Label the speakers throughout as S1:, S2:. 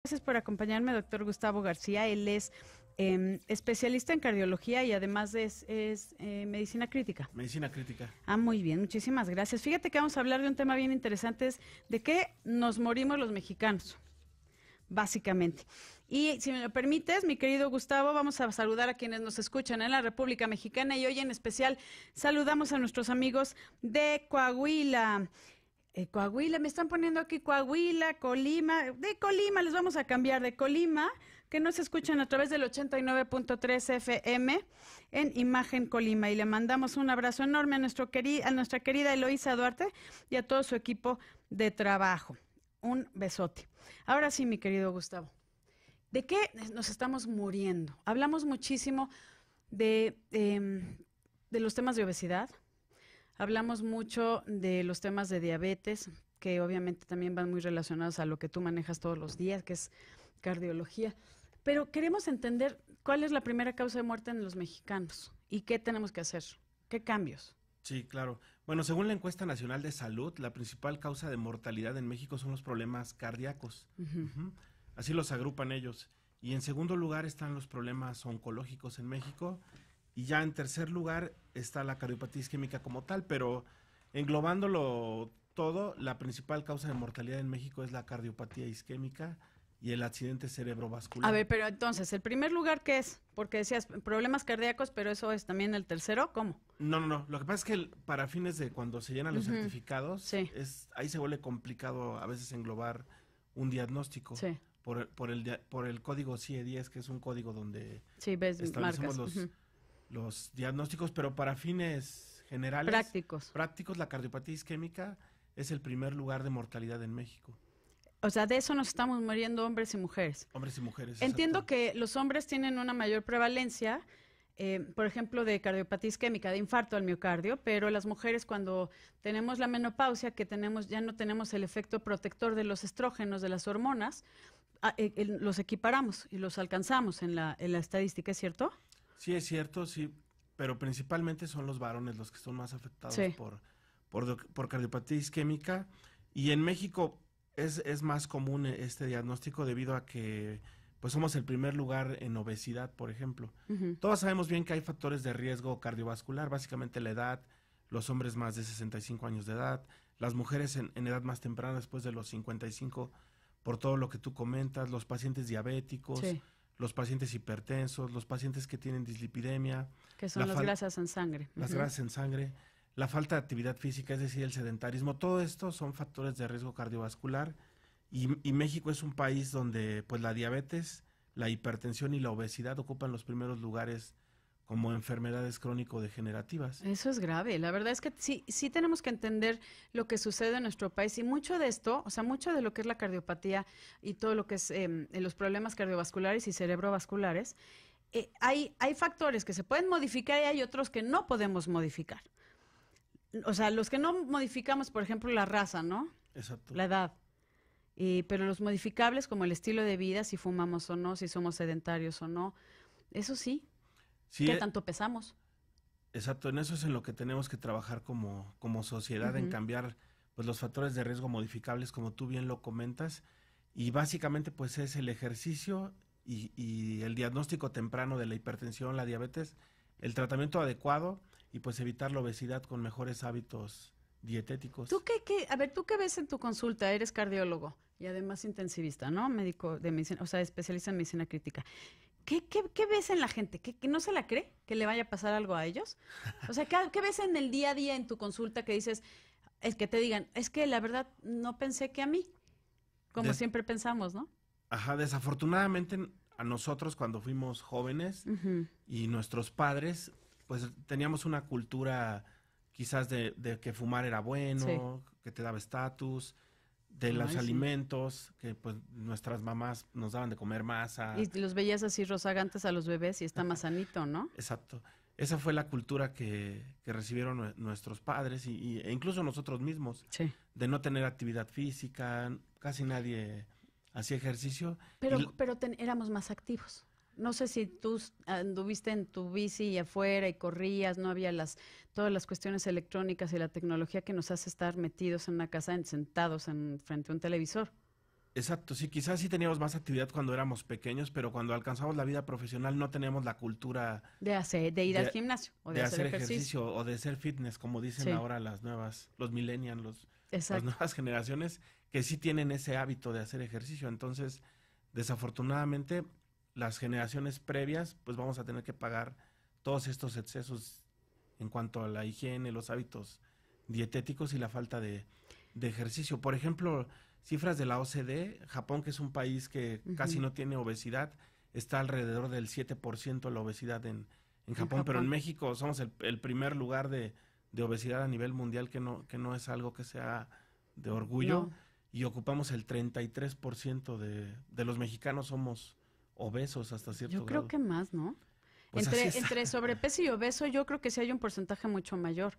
S1: Gracias por acompañarme, doctor Gustavo García. Él es especialista en cardiología y además es medicina crítica.
S2: Medicina crítica.
S1: Ah, muy bien, muchísimas gracias. Fíjate que vamos a hablar de un tema bien interesante, es de qué nos morimos los mexicanos, básicamente. Y si me lo permites, mi querido Gustavo, vamos a saludar a quienes nos escuchan en la República Mexicana y hoy en especial saludamos a nuestros amigos de Coahuila. Coahuila, me están poniendo aquí Coahuila, Colima, de Colima, les vamos a cambiar de Colima, que nos escuchan a través del 89.3 FM en Imagen Colima y le mandamos un abrazo enorme a nuestra querida Eloísa Duarte y a todo su equipo de trabajo. Un besote. Ahora sí, mi querido Gustavo, ¿de qué nos estamos muriendo? Hablamos muchísimo de los temas de obesidad. Hablamos mucho de los temas de diabetes, que obviamente también van muy relacionados a lo que tú manejas todos los días, que es cardiología. Pero queremos entender cuál es la primera causa de muerte en los mexicanos y qué tenemos que hacer, qué cambios.
S2: Sí, claro. Bueno, según la encuesta nacional de salud, la principal causa de mortalidad en México son los problemas cardíacos. Así los agrupan ellos. Y en segundo lugar están los problemas oncológicos en México. Y ya en tercer lugar está la cardiopatía isquémica como tal, pero englobándolo todo, la principal causa de mortalidad en México es la cardiopatía isquémica y el accidente cerebrovascular.
S1: A ver, pero entonces, ¿el primer lugar qué es? Porque decías problemas cardíacos, pero eso es también el tercero, ¿cómo?
S2: No. Lo que pasa es que para fines de cuando se llenan los certificados,
S1: sí,
S2: ahí se vuelve complicado a veces englobar un diagnóstico.
S1: Sí.
S2: Por el código CIE-10, que es un código donde
S1: sí, ves,
S2: establecemos
S1: marcas.
S2: los diagnósticos, pero para fines generales, prácticos, la cardiopatía isquémica es el primer lugar de mortalidad en México.
S1: O sea, de eso nos estamos muriendo hombres y mujeres.
S2: Hombres y mujeres.
S1: Entiendo que los hombres tienen una mayor prevalencia, por ejemplo, de cardiopatía isquémica, de infarto al miocardio, pero las mujeres cuando tenemos la menopausia, que ya no tenemos el efecto protector de los estrógenos, de las hormonas, los equiparamos y los alcanzamos en la estadística, ¿es cierto?
S2: Sí, es cierto, sí, pero principalmente son los varones los que son más afectados por cardiopatía isquémica. Y en México es más común este diagnóstico debido a que pues somos el primer lugar en obesidad, por ejemplo. Todos sabemos bien que hay factores de riesgo cardiovascular, básicamente la edad, los hombres más de 65 años de edad, las mujeres en edad más temprana después de los 55, por todo lo que tú comentas, los pacientes diabéticos, los pacientes hipertensos, los pacientes que tienen dislipidemia.
S1: Que son las grasas en sangre.
S2: Las grasas en sangre, la falta de actividad física, es decir, el sedentarismo, todo esto son factores de riesgo cardiovascular y México es un país donde pues la diabetes, la hipertensión y la obesidad ocupan los primeros lugares como enfermedades crónico-degenerativas.
S1: Eso es grave. La verdad es que sí tenemos que entender lo que sucede en nuestro país y mucho de esto, o sea, mucho de lo que es la cardiopatía y todo lo que es los problemas cardiovasculares y cerebrovasculares, hay factores que se pueden modificar y hay otros que no podemos modificar. O sea, los que no modificamos, por ejemplo, la raza, ¿no?
S2: Exacto.
S1: La edad. Pero los modificables como el estilo de vida, si fumamos o no, si somos sedentarios o no, eso sí. ¿Qué tanto pesamos?
S2: Exacto, en eso es en lo que tenemos que trabajar como sociedad, en cambiar pues los factores de riesgo modificables, como tú bien lo comentas, y básicamente pues es el ejercicio y el diagnóstico temprano de la hipertensión, la diabetes, el tratamiento adecuado y pues evitar la obesidad con mejores hábitos dietéticos.
S1: ¿Tú a ver, tú qué ves en tu consulta? Eres cardiólogo y además intensivista, ¿no? Médico de medicina, o sea, especialista en medicina crítica. ¿Qué ves en la gente? ¿Que no se la cree? ¿Que le vaya a pasar algo a ellos? O sea, ¿qué ves en el día a día en tu consulta que dices, es que te digan, es que la verdad no pensé que a mí, como siempre pensamos, ¿no?
S2: Ajá, desafortunadamente a nosotros cuando fuimos jóvenes y nuestros padres, pues teníamos una cultura quizás de que fumar era bueno, que te daba estatus, de los alimentos, que pues nuestras mamás nos daban de comer masa.
S1: Y los veías así rozagantes a los bebés y está más sanito, ¿no?
S2: Exacto. Esa fue la cultura que recibieron nuestros padres e incluso nosotros mismos, de no tener actividad física, casi nadie hacía ejercicio.
S1: Pero éramos más activos. No sé si tú anduviste en tu bici y afuera y corrías, no había todas las cuestiones electrónicas y la tecnología que nos hace estar metidos en una casa, sentados frente a un televisor.
S2: Exacto, sí, quizás sí teníamos más actividad cuando éramos pequeños, pero cuando alcanzamos la vida profesional no teníamos la cultura
S1: De ir al gimnasio o de hacer ejercicio.
S2: o de ser fitness, como dicen
S1: Sí,
S2: ahora los millennials, las
S1: exacto.
S2: nuevas generaciones, que sí tienen ese hábito de hacer ejercicio. Entonces, desafortunadamente, las generaciones previas, pues vamos a tener que pagar todos estos excesos en cuanto a la higiene, los hábitos dietéticos y la falta de ejercicio. Por ejemplo, cifras de la OCDE, Japón, que es un país que casi
S1: Ujú.
S2: no tiene obesidad, está alrededor del 7% la obesidad en
S1: En
S2: Japón, pero en
S1: Japón.
S2: México somos el primer lugar de obesidad a nivel mundial, que no es algo que sea de orgullo,
S1: No,
S2: y ocupamos el 33% de los mexicanos somos obesos hasta
S1: yo
S2: cierto
S1: creo
S2: grado.
S1: que más, ¿no?
S2: Pues así está.
S1: Entre sobrepeso y obeso, yo creo que sí hay un porcentaje mucho mayor.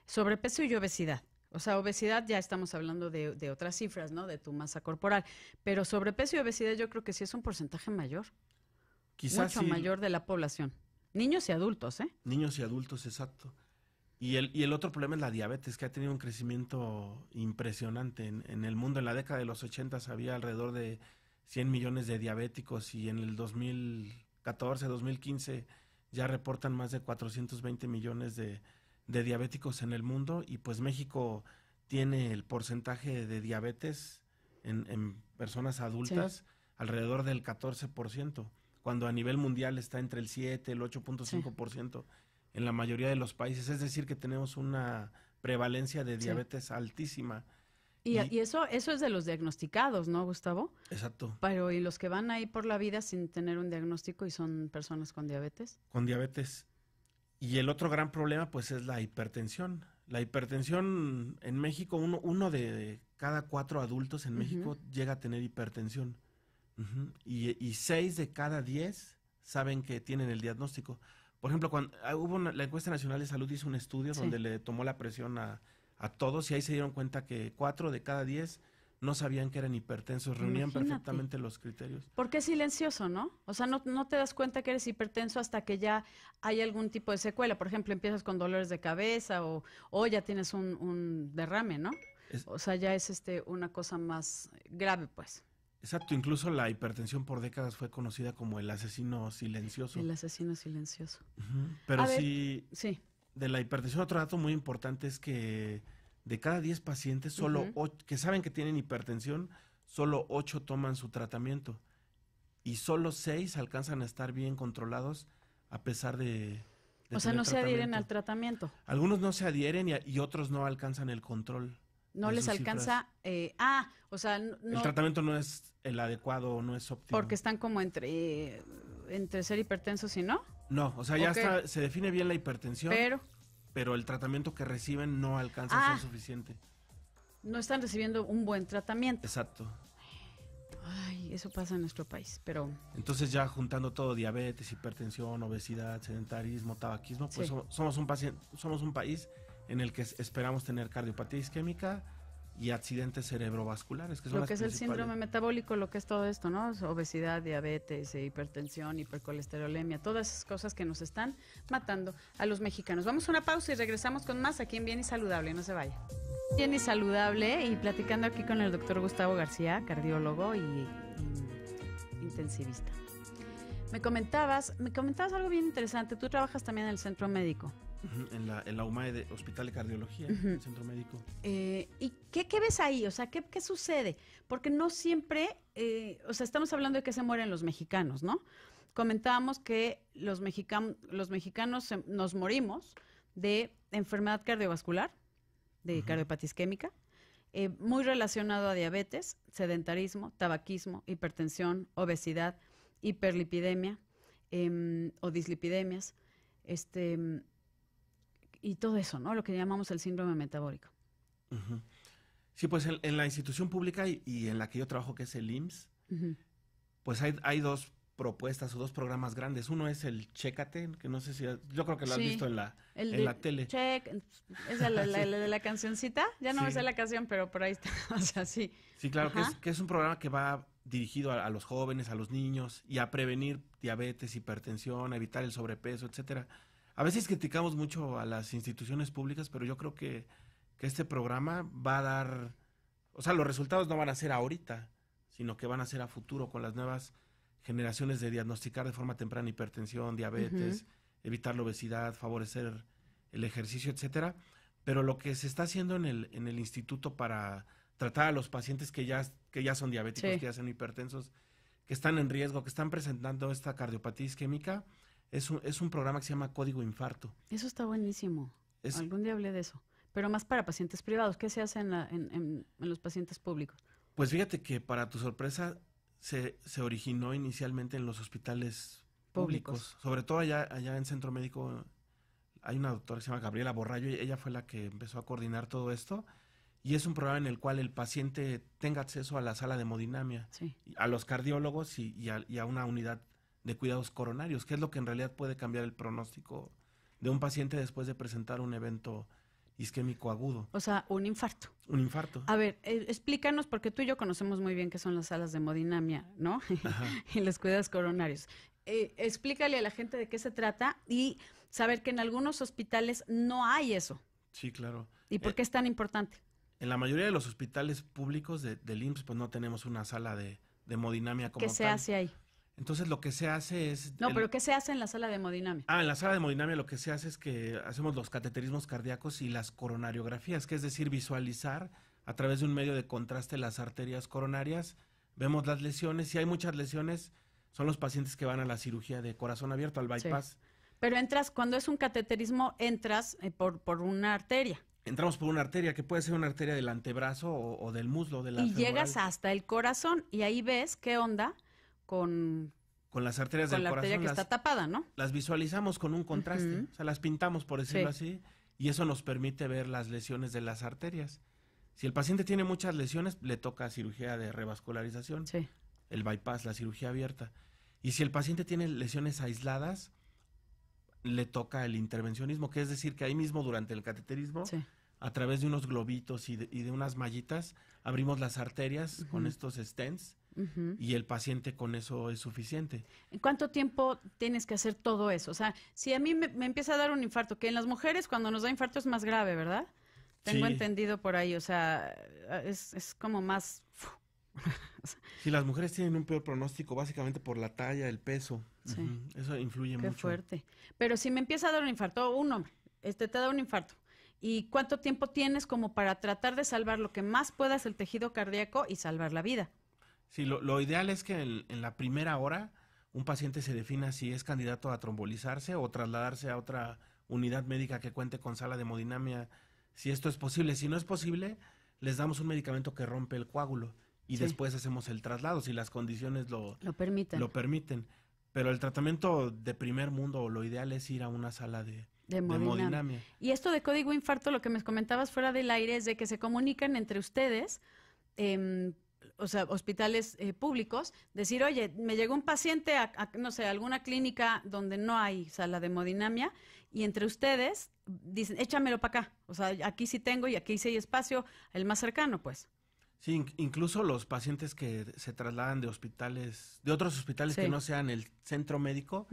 S1: Sobrepeso y obesidad. O sea, obesidad ya estamos hablando de otras cifras, ¿no? De tu masa corporal. Pero sobrepeso y obesidad yo creo que sí es un porcentaje mayor,
S2: Quizás
S1: mucho
S2: sí,
S1: mayor de la población. Niños y adultos, ¿eh?
S2: niños y adultos, exacto. Y el otro problema es la diabetes, que ha tenido un crecimiento impresionante en el mundo. En la década de los 80 había alrededor de 100 millones de diabéticos y en el 2014, 2015 ya reportan más de 420 millones de diabéticos en el mundo, y pues México tiene el porcentaje de diabetes en personas
S1: Sí.
S2: adultas alrededor del 14%, cuando a nivel mundial está entre el 7, el
S1: Sí,
S2: 8.5% en la mayoría de los países. Es decir, que tenemos una prevalencia de
S1: sí.
S2: diabetes altísima. Y,
S1: Y eso es de los diagnosticados, ¿no, Gustavo?
S2: exacto,
S1: Pero ¿y los que van ahí por la vida sin tener un diagnóstico y son personas con diabetes?
S2: con diabetes. Y el otro gran problema, pues, es la hipertensión. La hipertensión en México, uno de cada 4 adultos en
S1: Ujú.
S2: México llega a tener hipertensión. Ujú. Y 6 de cada 10 saben que tienen el diagnóstico. Por ejemplo, cuando la encuesta nacional de salud hizo un estudio
S1: Sí.
S2: donde le tomó la presión a todos, y ahí se dieron cuenta que 4 de cada 10 no sabían que eran hipertensos, reunían
S1: Imagínate.
S2: perfectamente los criterios.
S1: Porque es silencioso, ¿no? O sea, no te das cuenta que eres hipertenso hasta que ya hay algún tipo de secuela. Por ejemplo, empiezas con dolores de cabeza o ya tienes un derrame, ¿no?
S2: Es,
S1: O sea, ya es una cosa más grave, pues.
S2: exacto, incluso la hipertensión por décadas fue conocida como el asesino silencioso.
S1: El asesino silencioso.
S2: Ujú.
S1: A
S2: Pero
S1: ver,
S2: sí,
S1: sí.
S2: de la hipertensión, otro dato muy importante es que de cada 10 pacientes,
S1: Ujú.
S2: que saben que tienen hipertensión, solo 8 toman su tratamiento y solo 6 alcanzan a estar bien controlados a pesar de
S1: O sea,
S2: tener
S1: no se adhieren
S2: tratamiento.
S1: al tratamiento.
S2: Algunos no se adhieren y otros no alcanzan el control
S1: No
S2: de
S1: les
S2: sus cifras.
S1: alcanza. O sea,
S2: El
S1: no,
S2: tratamiento no es el adecuado, no es
S1: porque
S2: óptimo.
S1: están como entre ser hipertensos y no.
S2: No, o sea, ya
S1: Ok,
S2: está, se define bien la hipertensión,
S1: pero
S2: pero el tratamiento que reciben no alcanza a ser
S1: ah,
S2: suficiente.
S1: no están recibiendo un buen tratamiento.
S2: Exacto.
S1: Ay, eso pasa en nuestro país, pero
S2: Entonces ya juntando todo, diabetes, hipertensión, obesidad, sedentarismo, tabaquismo, pues
S1: sí.
S2: somos un país en el que esperamos tener cardiopatía isquémica y accidentes cerebrovasculares, que son
S1: Lo
S2: las
S1: que es el
S2: principales.
S1: síndrome metabólico, lo que es todo esto, ¿no? Obesidad, diabetes, hipertensión, hipercolesterolemia, todas esas cosas que nos están matando a los mexicanos. Vamos a una pausa y regresamos con más aquí en Bien y Saludable, no se vaya. Bien y Saludable y platicando aquí con el doctor Gustavo García, cardiólogo y intensivista. Me comentabas algo bien interesante, tú trabajas también en el centro médico.
S2: Ujú, en la UMAE, Hospital de Cardiología,
S1: Ujú.
S2: el centro médico.
S1: ¿Y qué ves ahí? O sea, ¿qué sucede? Porque no siempre, o sea, estamos hablando de que se mueren los mexicanos, ¿no? Comentábamos que los mexicanos nos morimos de enfermedad cardiovascular, de
S2: Ujú,
S1: cardiopatía isquémica, muy relacionado a diabetes, sedentarismo, tabaquismo, hipertensión, obesidad, hiperlipidemia o dislipidemias, este, y todo eso, ¿no? Lo que llamamos el síndrome metabólico.
S2: ujú. Sí, pues en la institución pública y en la que yo trabajo, que es el IMSS,
S1: Ujú.
S2: pues hay dos propuestas o dos programas grandes. Uno es el Chécate, que no sé si, yo creo que lo has
S1: Sí,
S2: visto
S1: el
S2: en
S1: de
S2: la tele.
S1: check, esa la de la cancioncita, ya no me sé
S2: Sí,
S1: la canción, pero por ahí está, o sea, sí.
S2: sí, claro,
S1: Ajá.
S2: que es un programa que va dirigido a los jóvenes, a los niños, y a prevenir diabetes, hipertensión, a evitar el sobrepeso, etcétera. A veces criticamos mucho a las instituciones públicas, pero yo creo que este programa va a dar, o sea, los resultados no van a ser ahorita, sino que van a ser a futuro con las nuevas generaciones de diagnosticar de forma temprana hipertensión, diabetes, evitar la obesidad, favorecer el ejercicio, etcétera. Pero lo que se está haciendo en el instituto para tratar a los pacientes que ya son diabéticos, que ya son hipertensos, que están en riesgo, que están presentando esta cardiopatía isquémica, es un programa que se llama Código Infarto.
S1: Eso está buenísimo. Algún día hablé de eso. Pero más para pacientes privados. ¿Qué se hace en los pacientes públicos?
S2: Pues fíjate que para tu sorpresa se originó inicialmente en los hospitales públicos. Sobre todo allá en Centro Médico hay una doctora que se llama Gabriela Borrallo y ella fue la que empezó a coordinar todo esto. Y es un programa en el cual el paciente tenga acceso a la sala de hemodinamia, a los cardiólogos y a una unidad de cuidados coronarios, que es lo que en realidad puede cambiar el pronóstico de un paciente después de presentar un evento isquémico agudo.
S1: O sea, un infarto.
S2: Un infarto.
S1: A ver, explícanos, porque tú y yo conocemos muy bien qué son las salas de hemodinamia, ¿no? Y los cuidados coronarios. Explícale a la gente de qué se trata y saber que en algunos hospitales no hay eso.
S2: Sí, claro.
S1: ¿Y por qué es tan importante?
S2: En la mayoría de los hospitales públicos del IMSS, pues no tenemos una sala de hemodinamia como tal.
S1: ¿Qué se hace ahí?
S2: Entonces lo que se hace es...
S1: No, pero ¿qué se hace en la sala de hemodinamia?
S2: En la sala de hemodinamia lo que se hace es que hacemos los cateterismos cardíacos y las coronariografías, que es decir, visualizar a través de un medio de contraste las arterias coronarias, vemos las lesiones, si hay muchas lesiones, son los pacientes que van a la cirugía de corazón abierto, al bypass.
S1: Sí. Pero cuando es un cateterismo, entras por una arteria.
S2: Entramos por una arteria, que puede ser una arteria del antebrazo o del muslo, de la
S1: y
S2: femoral.
S1: Llegas hasta el corazón y ahí ves qué onda con
S2: las arterias del corazón.
S1: Con la arteria que está tapada, ¿no?
S2: Las visualizamos con un contraste, o sea, las pintamos, por decirlo así, y eso nos permite ver las lesiones de las arterias. Si el paciente tiene muchas lesiones, le toca cirugía de revascularización, el bypass, la cirugía abierta. Y si el paciente tiene lesiones aisladas, le toca el intervencionismo, que es decir, que ahí mismo durante el cateterismo, a través de unos globitos y de unas mallitas, abrimos las arterias con estos stents y el paciente con eso es suficiente.
S1: ¿En cuánto tiempo tienes que hacer todo eso? O sea, si a mí me empieza a dar un infarto, que en las mujeres cuando nos da infarto es más grave, ¿verdad? Tengo entendido por ahí, o sea, es como más...
S2: Sí, las mujeres tienen un peor pronóstico básicamente por la talla, el peso. Eso influye mucho.
S1: Qué fuerte. Pero si me empieza a dar un infarto, un hombre, te da un infarto, ¿y cuánto tiempo tienes como para tratar de salvar lo que más puedas el tejido cardíaco y salvar la vida?
S2: Sí, lo ideal es que en la primera hora un paciente se defina si es candidato a trombolizarse o trasladarse a otra unidad médica que cuente con sala de hemodinamia, si esto es posible. Si no es posible, les damos un medicamento que rompe el coágulo y después hacemos el traslado, si las condiciones lo permiten. Pero el tratamiento de primer mundo, lo ideal es ir a una sala de hemodinamia.
S1: Y esto de Código Infarto, lo que me comentabas fuera del aire, es de que se comunican entre ustedes, o sea, hospitales públicos, decir, oye, me llegó un paciente no sé, alguna clínica donde no hay sala de hemodinamia, y entre ustedes dicen, échamelo para acá, o sea, aquí sí tengo y aquí sí hay espacio, el más cercano, pues.
S2: Sí, incluso los pacientes que se trasladan de hospitales, de otros hospitales que no sean el centro médico,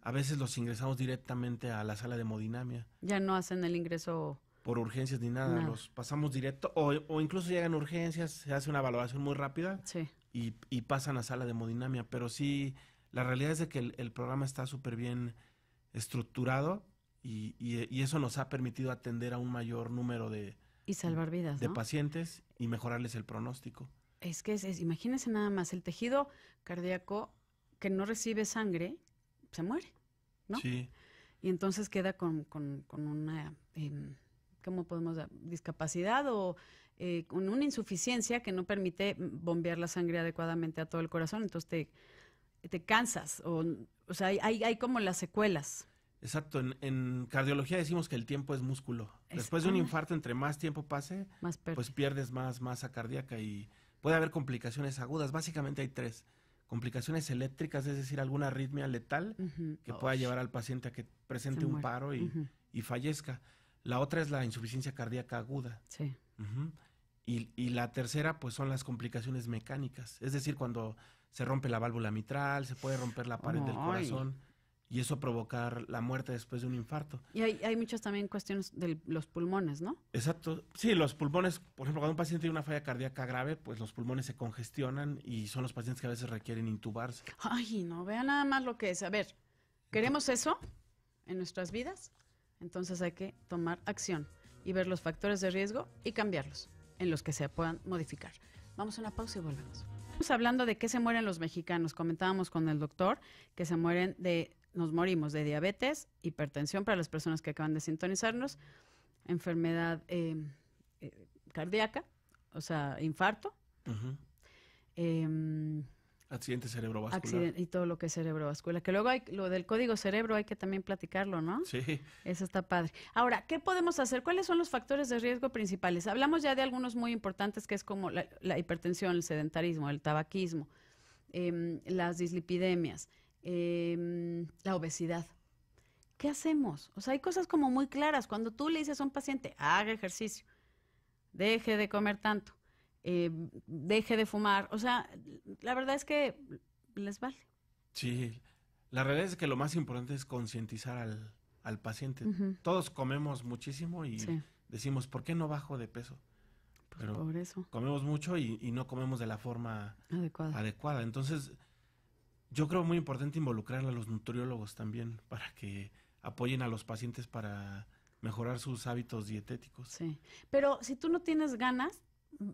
S2: a veces los ingresamos directamente a la sala de hemodinamia.
S1: Ya no hacen el ingreso
S2: por urgencias ni nada, los pasamos directo, o incluso llegan urgencias, se hace una evaluación muy rápida y pasan a sala de hemodinamia, pero sí, la realidad es de que el programa está súper bien estructurado y eso nos ha permitido atender a un mayor número de
S1: salvar vidas,
S2: de pacientes y mejorarles el pronóstico.
S1: Es que imagínense nada más, el tejido cardíaco que no recibe sangre se muere, ¿no?
S2: Sí.
S1: Y entonces queda con una ¿cómo podemos dar? Discapacidad o con una insuficiencia que no permite bombear la sangre adecuadamente a todo el corazón, entonces te cansas, o sea, hay como las secuelas.
S2: Exacto, en cardiología decimos que el tiempo es músculo. Después de un infarto, entre más tiempo pase, pues pierdes más masa cardíaca y puede haber complicaciones agudas. Básicamente hay 3. Complicaciones eléctricas, es decir, alguna arritmia letal que pueda llevar al paciente a que presente un paro y fallezca. La otra es la insuficiencia cardíaca aguda.
S1: Sí.
S2: Y la tercera, pues son las complicaciones mecánicas. Es decir, cuando se rompe la válvula mitral, se puede romper la pared del corazón. y eso provocar la muerte después de un infarto.
S1: Y hay muchas también cuestiones de los pulmones, ¿no?
S2: Exacto. Sí, los pulmones, por ejemplo, cuando un paciente tiene una falla cardíaca grave, pues los pulmones se congestionan y son los pacientes que a veces requieren intubarse.
S1: Ay, no, vea nada más lo que es. A ver, ¿queremos eso en nuestras vidas? Entonces hay que tomar acción y ver los factores de riesgo y cambiarlos en los que se puedan modificar. Vamos a una pausa y volvemos. Estamos hablando de qué se mueren los mexicanos. Comentábamos con el doctor que nos morimos de diabetes, hipertensión para las personas que acaban de sintonizarnos, enfermedad cardíaca, o sea, infarto,
S2: accidente cerebrovascular.
S1: Y todo lo que es cerebrovascular. Que luego lo del código cerebro hay que también platicarlo, ¿no?
S2: Sí.
S1: Eso está padre. Ahora, ¿qué podemos hacer? ¿Cuáles son los factores de riesgo principales? Hablamos ya de algunos muy importantes, que es como la hipertensión, el sedentarismo, el tabaquismo, las dislipidemias, la obesidad. ¿Qué hacemos? O sea, hay cosas como muy claras. Cuando tú le dices a un paciente, haga ejercicio, deje de comer tanto, deje de fumar, o sea, la verdad es que les vale.
S2: Sí, la realidad es que lo más importante es concientizar al paciente. Todos comemos muchísimo y decimos, ¿por qué no bajo de peso?
S1: Pues pero por eso.
S2: Comemos mucho y no comemos de la forma adecuada. Entonces, yo creo muy importante involucrar a los nutriólogos también para que apoyen a los pacientes para mejorar sus hábitos dietéticos.
S1: Sí, pero si tú no tienes ganas,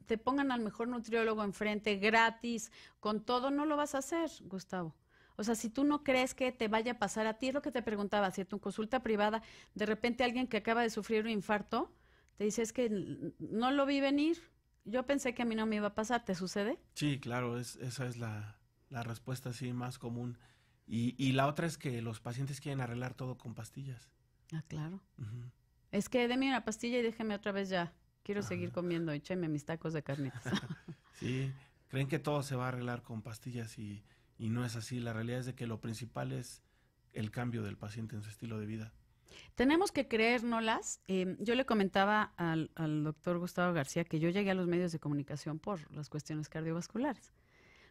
S1: te pongan al mejor nutriólogo enfrente, gratis, con todo, no lo vas a hacer, Gustavo. O sea, si tú no crees que te vaya a pasar a ti, es lo que te preguntaba, si en tu consulta privada, de repente alguien que acaba de sufrir un infarto, te dice, es que no lo vi venir, yo pensé que a mí no me iba a pasar, ¿te sucede?
S2: Sí, claro, esa es la respuesta así más común. Y la otra es que los pacientes quieren arreglar todo con pastillas.
S1: Ah, claro. Es que deme una pastilla y déjeme otra vez ya. Quiero seguir comiendo, écheme mis tacos de carnitas.
S2: Sí, creen que todo se va a arreglar con pastillas y no es así. La realidad es de que lo principal es el cambio del paciente en su estilo de vida.
S1: Tenemos que creérnoslas. Yo le comentaba al doctor Gustavo García que yo llegué a los medios de comunicación por las cuestiones cardiovasculares,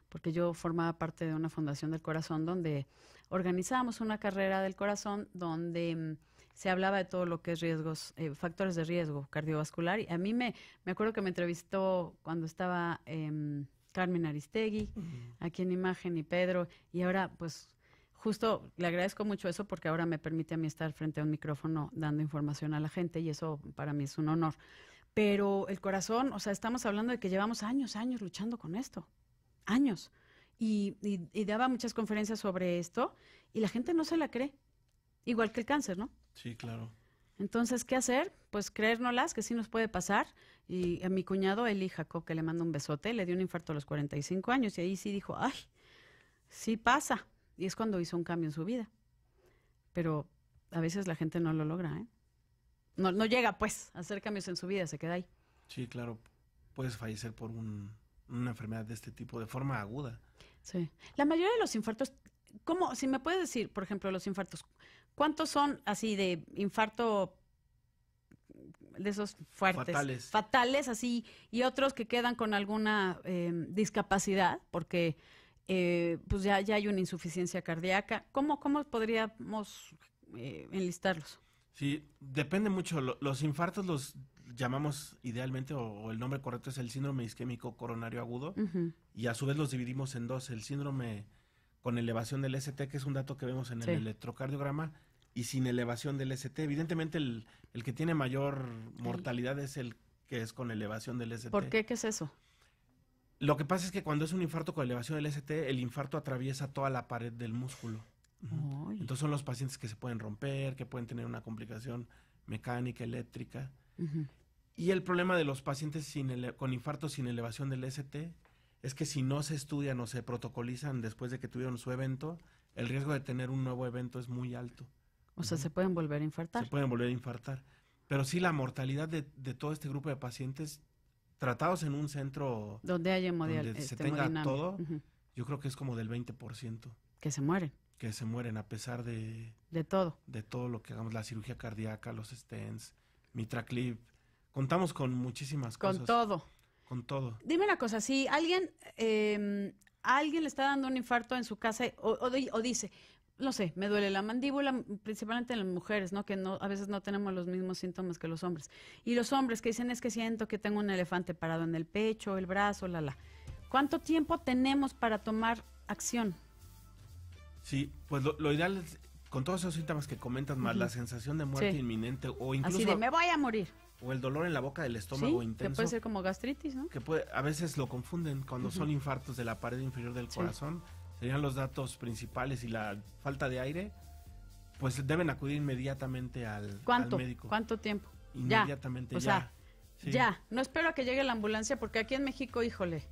S1: porque yo formaba parte de una fundación del corazón donde organizábamos una carrera del corazón donde se hablaba de todo lo que es riesgos, factores de riesgo cardiovascular. Y a mí me acuerdo que me entrevistó cuando estaba Carmen Aristegui, aquí en Imagen, y Pedro, y ahora pues justo le agradezco mucho eso porque ahora me permite a mí estar frente a un micrófono dando información a la gente y eso para mí es un honor. Pero el corazón, o sea, estamos hablando de que llevamos años luchando con esto, años. Y daba muchas conferencias sobre esto y la gente no se la cree, igual que el cáncer, ¿no?
S2: Sí, claro.
S1: Entonces, ¿qué hacer? Pues creérnoslas, que sí nos puede pasar. Y a mi cuñado, Eli Jacob, que le mando un besote, le dio un infarto a los 45 años y ahí sí dijo, ay, sí pasa. Y es cuando hizo un cambio en su vida. Pero a veces la gente no lo logra, ¿eh? No llega, pues, a hacer cambios en su vida, se queda ahí.
S2: Sí, claro. Puedes fallecer por una enfermedad de este tipo de forma aguda.
S1: Sí. La mayoría de los infartos, ¿cómo? Si me puedes decir, por ejemplo, los infartos, ¿cuántos son así de infarto de esos fuertes? Fatales, así, y otros que quedan con alguna discapacidad, porque pues ya hay una insuficiencia cardíaca. ¿Cómo podríamos enlistarlos?
S2: Sí, depende mucho. Los infartos los llamamos idealmente, o el nombre correcto es el síndrome isquémico coronario agudo, y a su vez los dividimos en dos: el síndrome con elevación del ST, que es un dato que vemos en el electrocardiograma, y sin elevación del ST. Evidentemente el que tiene mayor mortalidad es el que es con elevación del ST.
S1: ¿Por qué? ¿Qué es eso?
S2: Lo que pasa es que cuando es un infarto con elevación del ST, el infarto atraviesa toda la pared del músculo. Entonces son los pacientes que se pueden romper, que pueden tener una complicación mecánica, eléctrica. Y el problema de los pacientes con infarto sin elevación del ST es que si no se estudian o se protocolizan después de que tuvieron su evento, el riesgo de tener un nuevo evento es muy alto.
S1: O sea, se pueden volver a infartar.
S2: Se pueden volver a infartar. Pero sí, la mortalidad de todo este grupo de pacientes tratados en un centro
S1: donde haya
S2: donde se tenga todo, yo creo que es como del 20%.
S1: Que se mueren.
S2: Que se mueren a pesar de
S1: todo.
S2: De todo lo que hagamos, la cirugía cardíaca, los stents, MitraClip. Contamos con muchísimas cosas.
S1: Con todo.
S2: Con todo.
S1: Dime una cosa, si alguien alguien le está dando un infarto en su casa o dice, no sé, me duele la mandíbula, principalmente en las mujeres, ¿no? Que no, a veces no tenemos los mismos síntomas que los hombres. Y los hombres que dicen, es que siento que tengo un elefante parado en el pecho, el brazo, ¿Cuánto tiempo tenemos para tomar acción?
S2: Sí, pues lo ideal es, con todos esos síntomas que comentas, más la sensación de muerte inminente o incluso...
S1: Así de, me voy a morir.
S2: O el dolor en la boca del estómago intenso.
S1: Que puede ser como gastritis, ¿no?
S2: Que a veces lo confunden cuando son infartos de la pared inferior del corazón. Serían los datos principales y la falta de aire, pues deben acudir inmediatamente al médico.
S1: ¿Cuánto tiempo?
S2: Inmediatamente,
S1: ya. No espero a que llegue la ambulancia, porque aquí en México, híjole,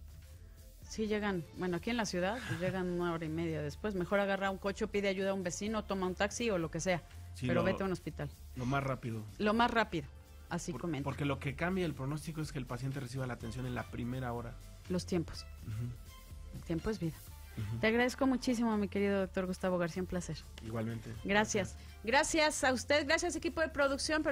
S1: sí llegan, bueno, aquí en la ciudad pues llegan 1 hora y media después. Mejor agarra un coche, pide ayuda a un vecino, toma un taxi o lo que sea, pero vete a un hospital.
S2: Lo más rápido.
S1: Lo más rápido, así comenta.
S2: Porque lo que cambia el pronóstico es que el paciente reciba la atención en la primera hora.
S1: Los tiempos. El tiempo es vida. Te agradezco muchísimo, mi querido doctor Gustavo García, un placer.
S2: Igualmente.
S1: Gracias. Gracias a usted, gracias equipo de producción.